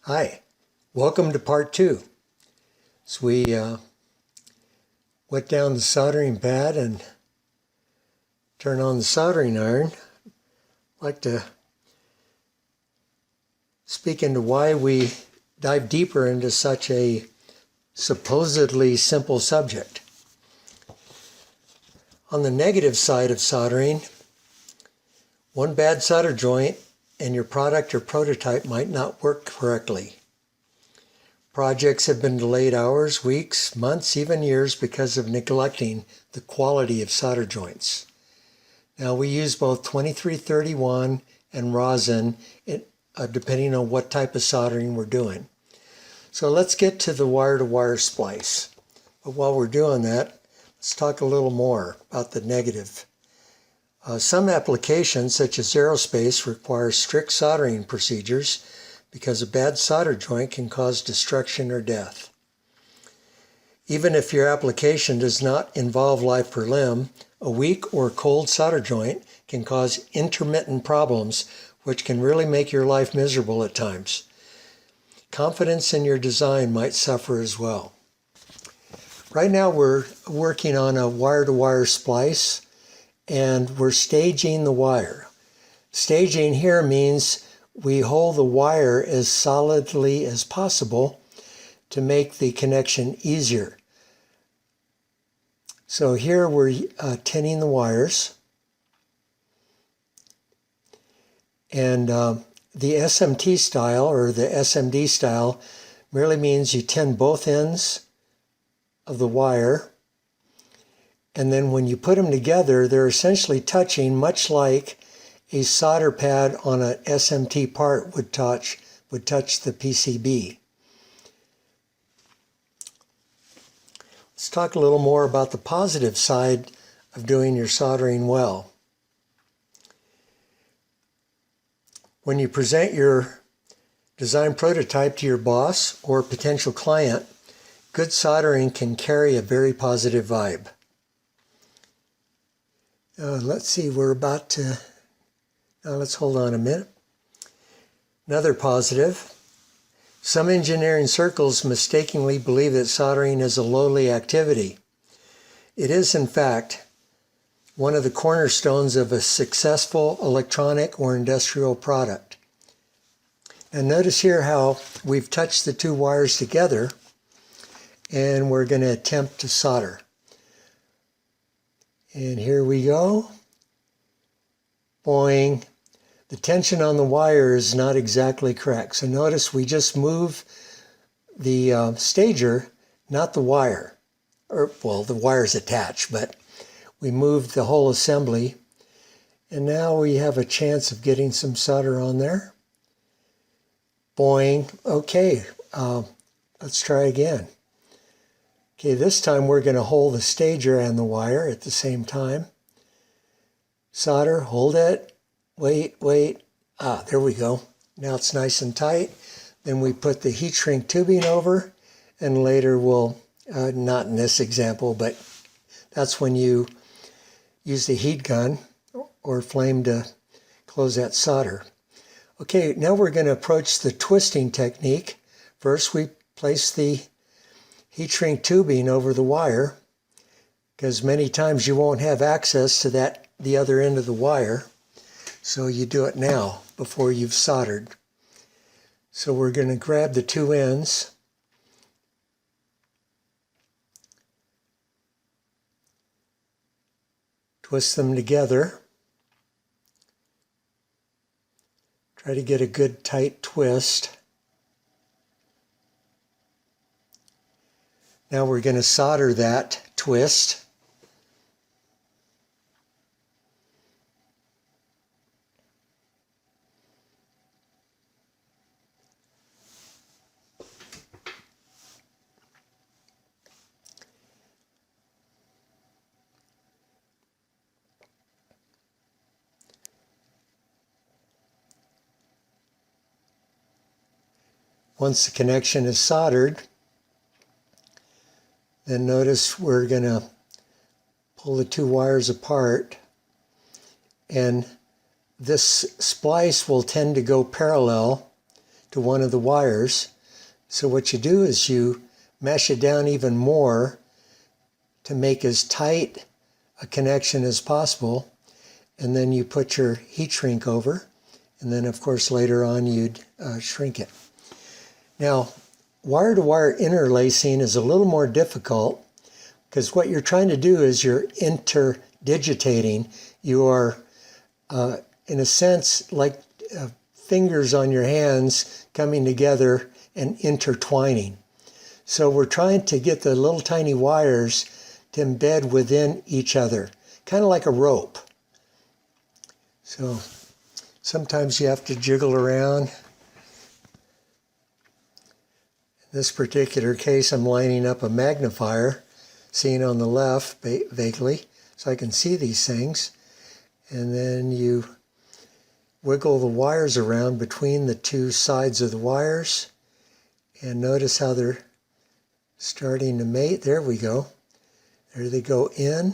Hi, welcome to part 2. So we wet down the soldering pad and turn on the soldering iron. I'd like to speak into why we dive deeper into such a supposedly simple subject. On the negative side of soldering, one bad solder joint and your product or prototype might not work correctly. Projects have been delayed hours, weeks, months, even years because of neglecting the quality of solder joints. Now we use both 2331 and rosin depending on what type of soldering we're doing. So let's get to the wire-to-wire splice. But while we're doing that, let's talk a little more about the negative. Some applications, such as aerospace, require strict soldering procedures because a bad solder joint can cause destruction or death. Even if your application does not involve life per limb, a weak or cold solder joint can cause intermittent problems, which can really make your life miserable at times. Confidence in your design might suffer as well. Right now we're working on a wire-to-wire splice, and we're staging the wire. Staging here means we hold the wire as solidly as possible to make the connection easier. So here we're tinning the wires, and the SMT style or the SMD style merely means you tin both ends of the wire, and then when you put them together, they're essentially touching, much like a solder pad on an SMT part would touch the PCB. Let's talk a little more about the positive side of doing your soldering well. When you present your design prototype to your boss or potential client, good soldering can carry a very positive vibe. Let's see, we're about to... let's hold on a minute. Another positive. Some engineering circles mistakenly believe that soldering is a lowly activity. It is, in fact, one of the cornerstones of a successful electronic or industrial product. And notice here how we've touched the two wires together, and we're going to attempt to solder. And here we go. Boing. The tension on the wire is not exactly correct. So notice we just move the stager, not the wire. Well, the wire's attached, but we moved the whole assembly. And now we have a chance of getting some solder on there. Boing. Okay, let's try again. Okay, this time we're going to hold the stager and the wire at the same time. Solder, hold it. Wait. There we go. Now it's nice and tight. Then we put the heat shrink tubing over, and later we'll, not in this example, but that's when you use the heat gun or flame to close that solder. Okay, now we're going to approach the twisting technique. First we place the heat shrink tubing over the wire, because many times you won't have access to the other end of the wire. So you do it now before you've soldered. So we're going to grab the two ends, twist them together, try to get a good tight twist. Now we're going to solder that twist. Once the connection is soldered, then notice we're going to pull the two wires apart, and this splice will tend to go parallel to one of the wires. So what you do is you mesh it down even more to make as tight a connection as possible, and then you put your heat shrink over, and then of course later on you'd shrink it. Now, wire-to-wire interlacing is a little more difficult because what you're trying to do is you're interdigitating. You are, in a sense, like fingers on your hands coming together and intertwining. So we're trying to get the little tiny wires to embed within each other, kind of like a rope. So sometimes you have to jiggle around. In this particular case, I'm lining up a magnifier, seen on the left vaguely, so I can see these things. And then you wiggle the wires around between the two sides of the wires, and notice how they're starting to mate. There we go. There they go in.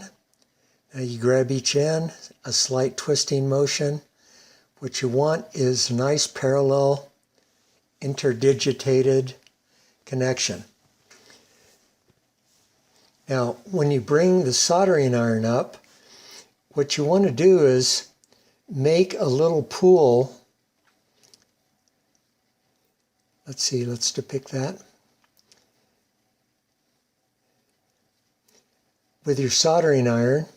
Now you grab each end, a slight twisting motion. What you want is a nice parallel, interdigitated connection. Now, when you bring the soldering iron up, what you want to do is make a little pool. Let's see, let's depict that. With your soldering iron,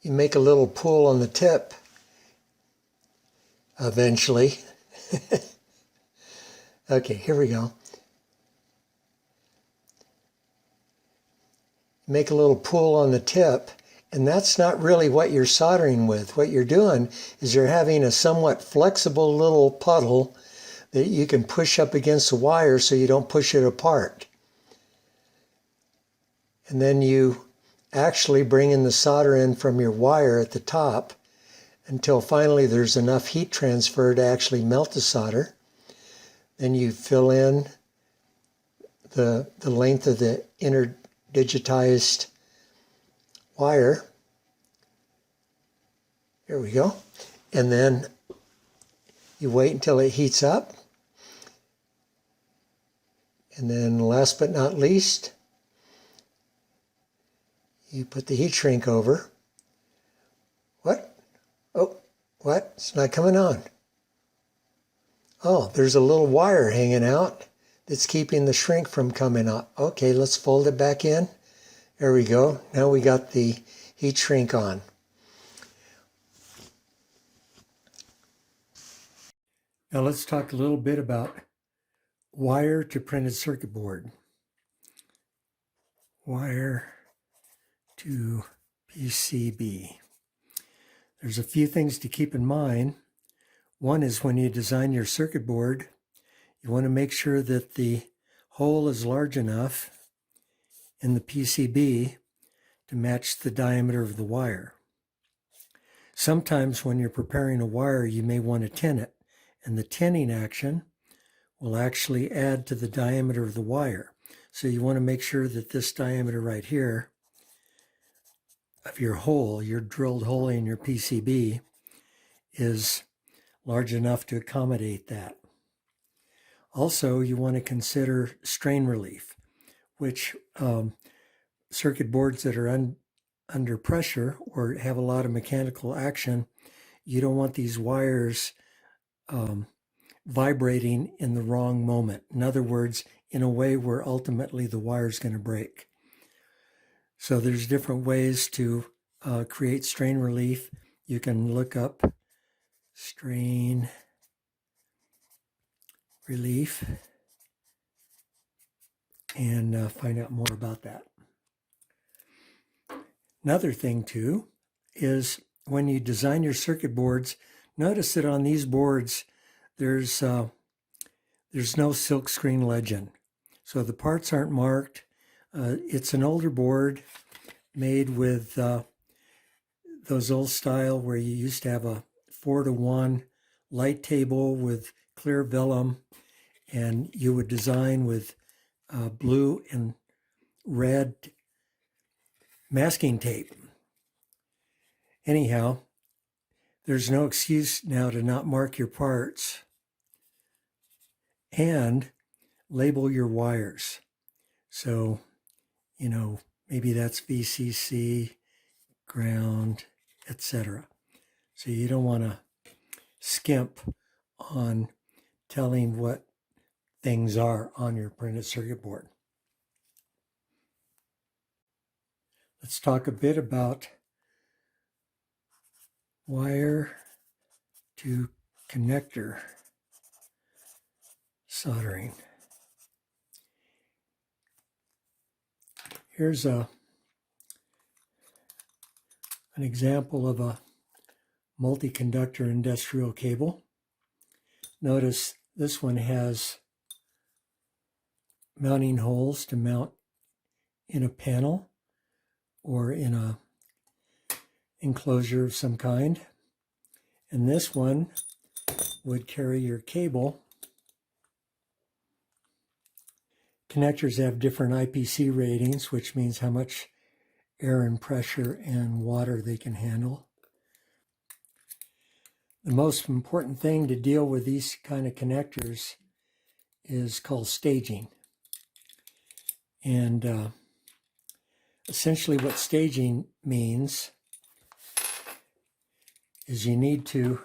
you make a little pool on the tip eventually. Okay, here we go. Make a little pool on the tip, and that's not really what you're soldering with. What you're doing is you're having a somewhat flexible little puddle that you can push up against the wire so you don't push it apart. And then you actually bring in the solder in from your wire at the top until finally there's enough heat transfer to actually melt the solder. Then you fill in the length of the interdigitized wire. Here we go. And then you wait until it heats up. And then last but not least, you put the heat shrink over. What? Oh, what? It's not coming on. Oh, there's a little wire hanging out that's keeping the shrink from coming up. Okay, let's fold it back in. There we go. Now we got the heat shrink on. Now let's talk a little bit about wire to printed circuit board. Wire to PCB. There's a few things to keep in mind. One is when you design your circuit board, you want to make sure that the hole is large enough in the PCB to match the diameter of the wire. Sometimes when you're preparing a wire, you may want to tin it, and the tinning action will actually add to the diameter of the wire. So you want to make sure that this diameter right here of your hole, your drilled hole in your PCB, is large enough to accommodate that. Also, you want to consider strain relief, which circuit boards that are under pressure or have a lot of mechanical action, you don't want these wires vibrating in the wrong moment. In other words, in a way where ultimately the wire is going to break. So there's different ways to create strain relief. You can look up strain relief and find out more about that. Another thing too is when you design your circuit boards, notice that on these boards there's no silkscreen legend. So the parts aren't marked. It's an older board made with those old style where you used to have a 4-to-1 light table with clear vellum, and you would design with blue and red masking tape. Anyhow, there's no excuse now to not mark your parts and label your wires. So, maybe that's VCC, ground, etc. So you don't want to skimp on telling what things are on your printed circuit board. Let's talk a bit about wire to connector soldering. Here's an example of a multi-conductor industrial cable. Notice this one has mounting holes to mount in a panel or in a enclosure of some kind. And this one would carry your cable. Connectors have different IPC ratings, which means how much air and pressure and water they can handle. The most important thing to deal with these kind of connectors is called staging. And essentially what staging means is you need to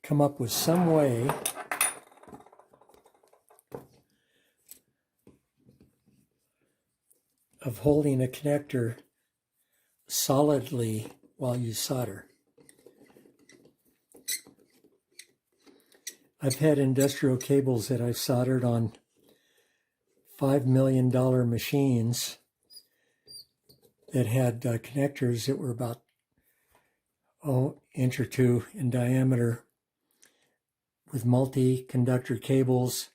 come up with some way of holding a connector solidly while you solder. I've had industrial cables that I've soldered on $5 million machines that had connectors that were about inch or two in diameter with multi-conductor cables,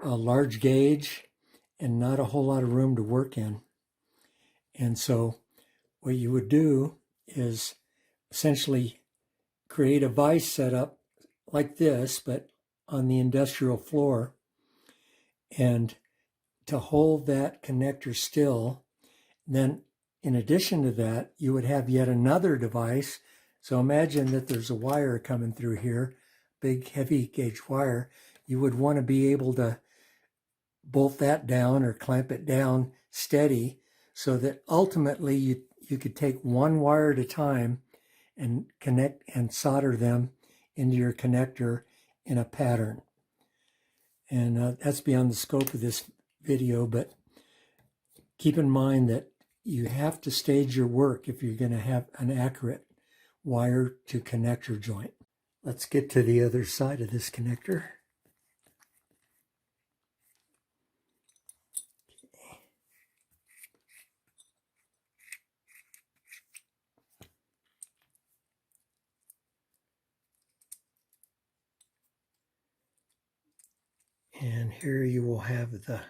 a large gauge, and not a whole lot of room to work in. And so what you would do is essentially create a vise setup like this, but on the industrial floor, and to hold that connector still. Then in addition to that, you would have yet another device. So imagine that there's a wire coming through here, big heavy gauge wire. You would want to be able to bolt that down or clamp it down steady so that ultimately you could take one wire at a time and connect and solder them into your connector in a pattern. And that's beyond the scope of this video, but keep in mind that you have to stage your work if you're going to have an accurate wire to connector joint. Let's get to the other side of this connector. And here you will have the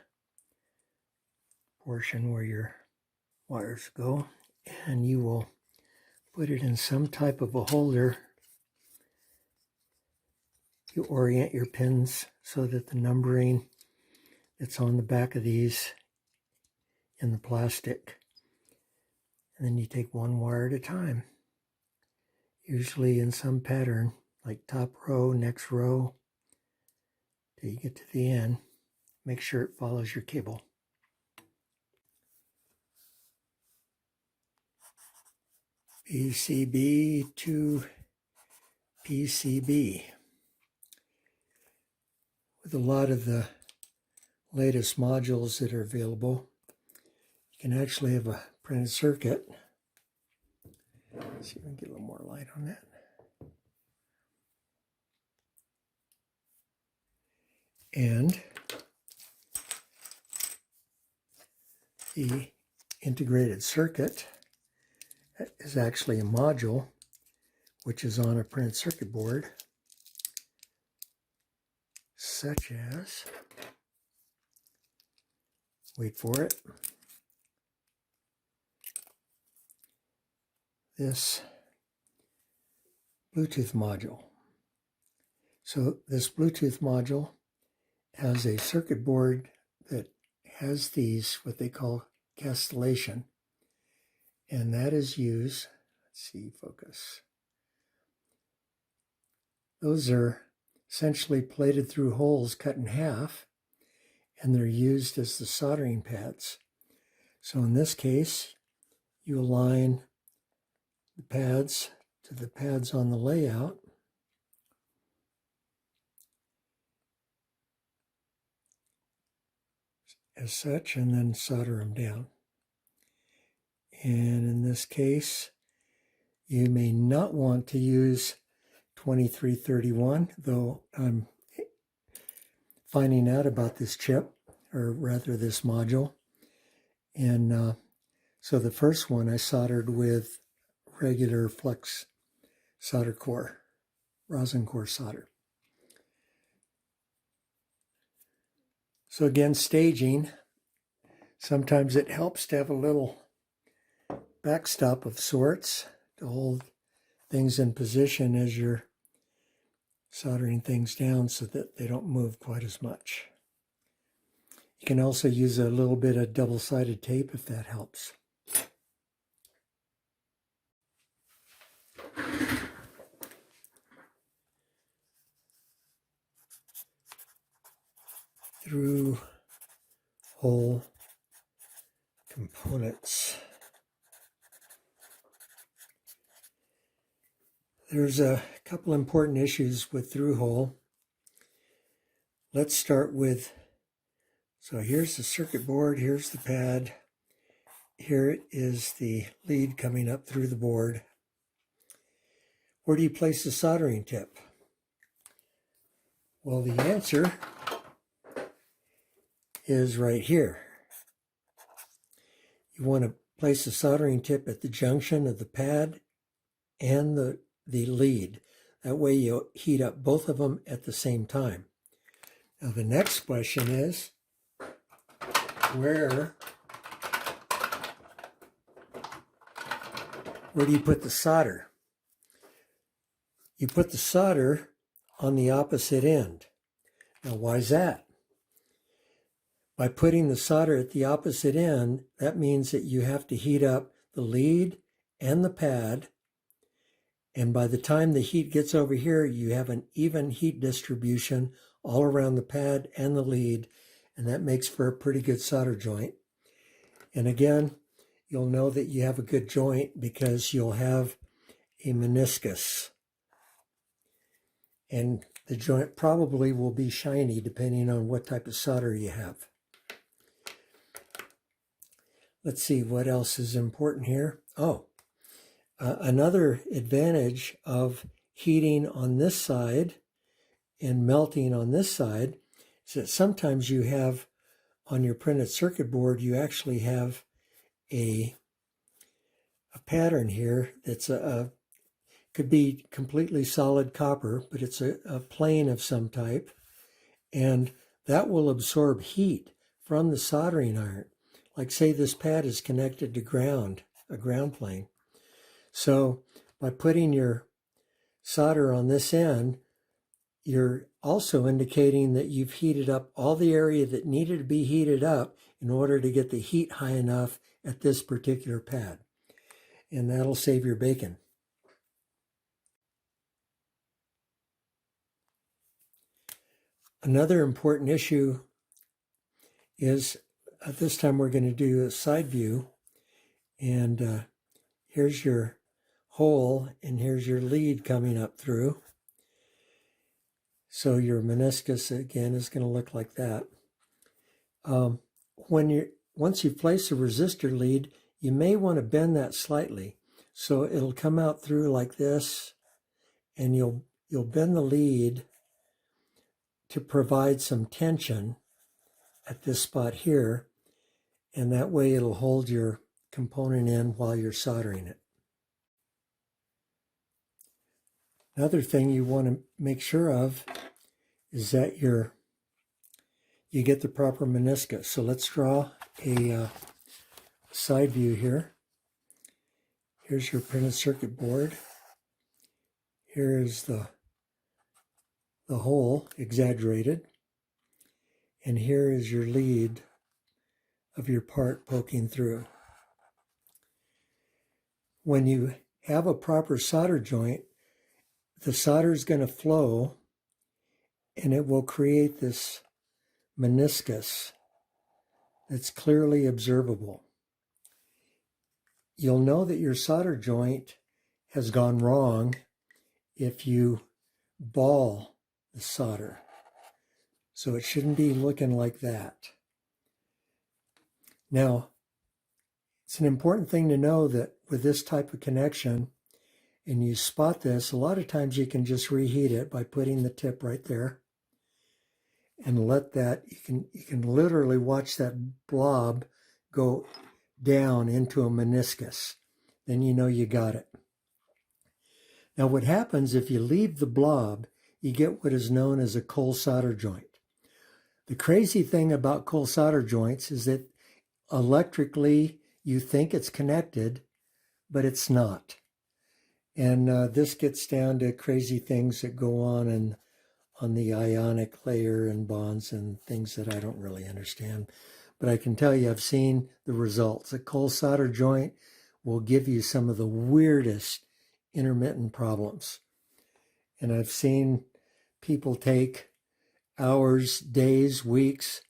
portion where your wires go, and you will put it in some type of a holder. You orient your pins so that the numbering that's on the back of these in the plastic, and then you take one wire at a time, usually in some pattern like top row, next row, till you get to the end. Make sure it follows your cable. PCB to PCB. With a lot of the latest modules that are available, you can actually have a printed circuit. Let's see if I can get a little more light on that. And the integrated circuit is actually a module which is on a printed circuit board, such as, wait for it, this Bluetooth module. So this Bluetooth module has a circuit board that has these, what they call castellation. And that is used, let's see, focus. Those are essentially plated through holes cut in half, and they're used as the soldering pads. So in this case, you align the pads to the pads on the layout. As such, and then solder them down. And in this case, you may not want to use 2331, though I'm finding out about this chip, or rather this module. And so the first one I soldered with regular Flux solder core, rosin core solder. So again, staging, sometimes it helps to have a little backstop of sorts to hold things in position as you're soldering things down so that they don't move quite as much. You can also use a little bit of double-sided tape if that helps. Through hole components. There's a couple important issues with through hole. Let's start with, so here's the circuit board, here's the pad, here is the lead coming up through the board. Where do you place the soldering tip? Well, the answer is right here. You want to place the soldering tip at the junction of the pad and the lead. That way you'll heat up both of them at the same time. Now the next question is, where do you put the solder? You put the solder on the opposite end. Now why is that? By putting the solder at the opposite end, that means that you have to heat up the lead and the pad, and by the time the heat gets over here, you have an even heat distribution all around the pad and the lead, and that makes for a pretty good solder joint. And again, you'll know that you have a good joint because you'll have a meniscus. And the joint probably will be shiny depending on what type of solder you have. Let's see what else is important here. Another advantage of heating on this side and melting on this side is that sometimes you have on your printed circuit board, you actually have a pattern here that's could be completely solid copper, but it's a plane of some type, and that will absorb heat from the soldering iron. Like say this pad is connected to ground, a ground plane. So by putting your solder on this end, you're also indicating that you've heated up all the area that needed to be heated up in order to get the heat high enough at this particular pad. And that'll save your bacon. Another important issue is this time we're going to do a side view, and here's your hole and here's your lead coming up through. So your meniscus again is going to look like that. Once you place a resistor lead, you may want to bend that slightly, so it'll come out through like this, and you'll bend the lead to provide some tension at this spot here, and that way it'll hold your component in while you're soldering it. Another thing you want to make sure of is that you get the proper meniscus. So let's draw a side view here. Here's your printed circuit board. Here is the hole exaggerated. And here is your lead of your part poking through. when you have a proper solder joint, the solder is going to flow and it will create this meniscus that's clearly observable. You'll know that your solder joint has gone wrong if you ball the solder. So it shouldn't be looking like that. Now, it's an important thing to know that with this type of connection, and you spot this, a lot of times you can just reheat it by putting the tip right there and let that, you can literally watch that blob go down into a meniscus. Then you know you got it. Now what happens if you leave the blob, you get what is known as a cold solder joint. The crazy thing about cold solder joints is that electrically you think it's connected, but it's not. And this gets down to crazy things that go on the ionic layer and bonds and things that I don't really understand. But I can tell you I've seen the results. A cold solder joint will give you some of the weirdest intermittent problems. And I've seen people take hours, days, weeks,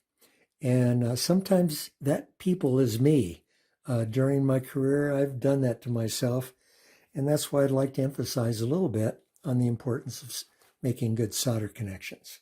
and sometimes that people is me. During my career, I've done that to myself, and that's why I'd like to emphasize a little bit on the importance of making good solder connections.